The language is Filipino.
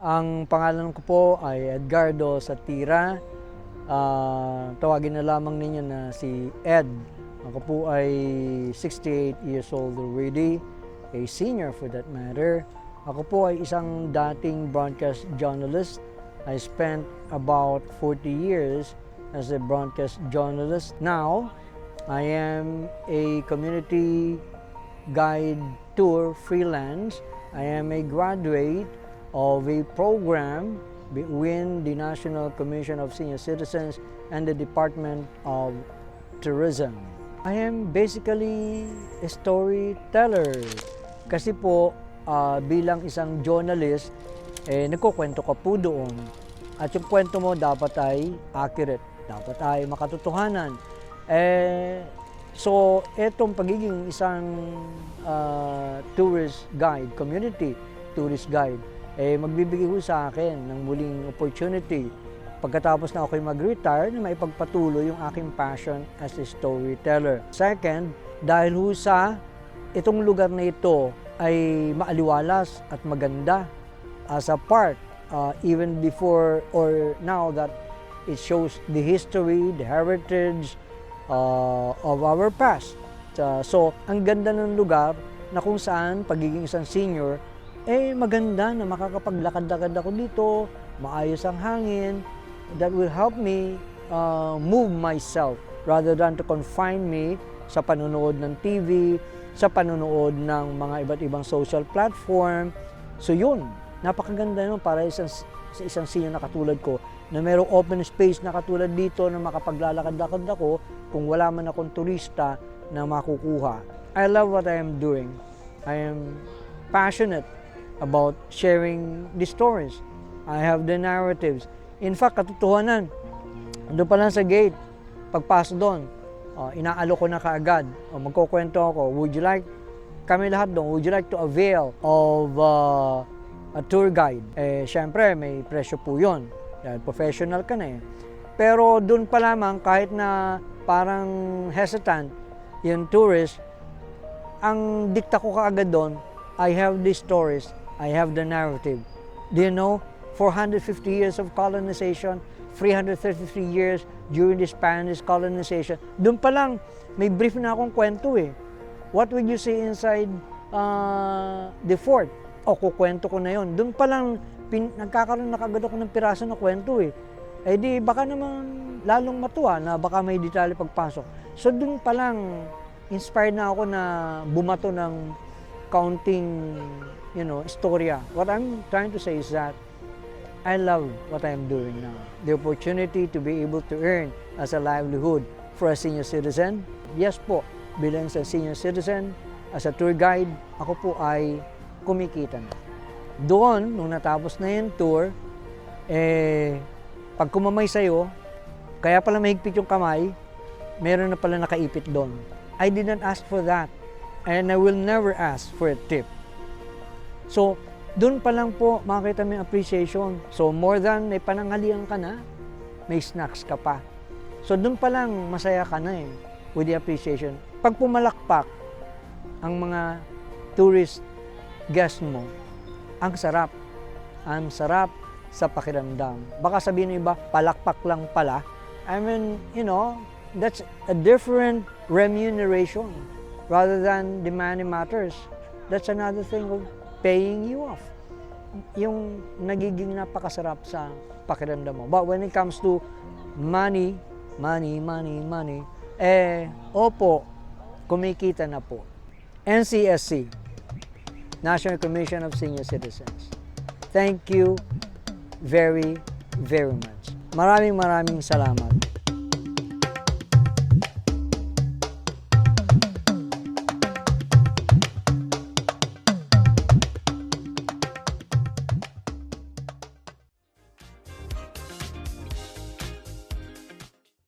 Ang pangalan ko po ay Edgardo Satira. Tawagin na lamang ninyo na si Ed. Ako po ay 68 years old already, a senior for that matter. Ako po ay isang dating broadcast journalist. I spent about 40 years as a broadcast journalist. Now, I am a community guide tour freelance. I am a graduate of a program between the National Commission of Senior Citizens and the Department of Tourism. I am basically a storyteller kasi po bilang isang journalist, nagkukwento ka po doon at yung kwento mo dapat ay accurate, dapat ay makatotohanan. So etong pagiging isang tourist guide, community tourist guide, magbibigay ho sa akin ng muling opportunity pagkatapos na ako'y mag-retire na maipagpatuloy yung aking passion as a storyteller. Second, dahil ho sa itong lugar na ito ay maaliwalas at maganda as a part, even before or now that it shows the history, the heritage of our past. So, ang ganda ng lugar na kung saan pagiging isang senior, maganda na makakapaglakad-lakad ako dito, maayos ang hangin, that will help me move myself rather than to confine me sa panonood ng TV, sa panonood ng mga iba't ibang social platform. So yun, napakaganda yun para sa isang senior na katulad ko, na mayroong open space na katulad dito na makapaglalakad-lakad ako kung wala man akong turista na makukuha. I love what I am doing. I am passionate about sharing the stories. I have the narratives. In fact, katotohanan, doon pa lang sa gate, pagpasok doon, inaalo ko na kaagad, magkukwento ako, would you like, kami lahat doon, would you like to avail of a tour guide? Syempre, may presyo po yun, dahil professional ka na eh. Pero doon pa lamang, kahit na parang hesitant, yung tourist, ang dikta ko kaagad doon, I have the stories, I have the narrative. Do you know, 450 years of colonization, 333 years during the Spanish colonization. Doon pa lang, may brief na akong kwento eh. What would you say inside the fort? Kukwento ko na yon. Doon pa lang, nagkakaroon na kagad ako ng piraso na kwento eh. Di baka naman lalong matuwa na baka may detalye pagpasok. So doon pa lang, inspired na ako na bumato ng counting, istorya. What I'm trying to say is that I love what I'm doing now. The opportunity to be able to earn as a livelihood for a senior citizen. Yes po, bilang sa senior citizen, as a tour guide, ako po ay kumikita na. Doon, nung natapos na yung tour, pag kumamay sa'yo, kaya pala mahigpit yung kamay, meron na pala nakaipit doon. I did not ask for that, and I will never ask for a tip. So, doon pa lang po makita mo yung appreciation. So more than may pananghalian ka na, may snacks ka pa. So doon pa lang masaya ka na eh with the appreciation. Pag pumalakpak ang mga tourist guest mo, ang sarap. Ang sarap sa pakiramdam. Baka sabihin ng iba, palakpak lang pala. I mean, that's a different remuneration rather than the money matters. That's another thing of paying you off. Yung nagiging napakasarap sa pakiramdam mo. But when it comes to money, opo, kumikita na po. NCSC, National Commission of Senior Citizens. Thank you very, very much. Maraming salamat.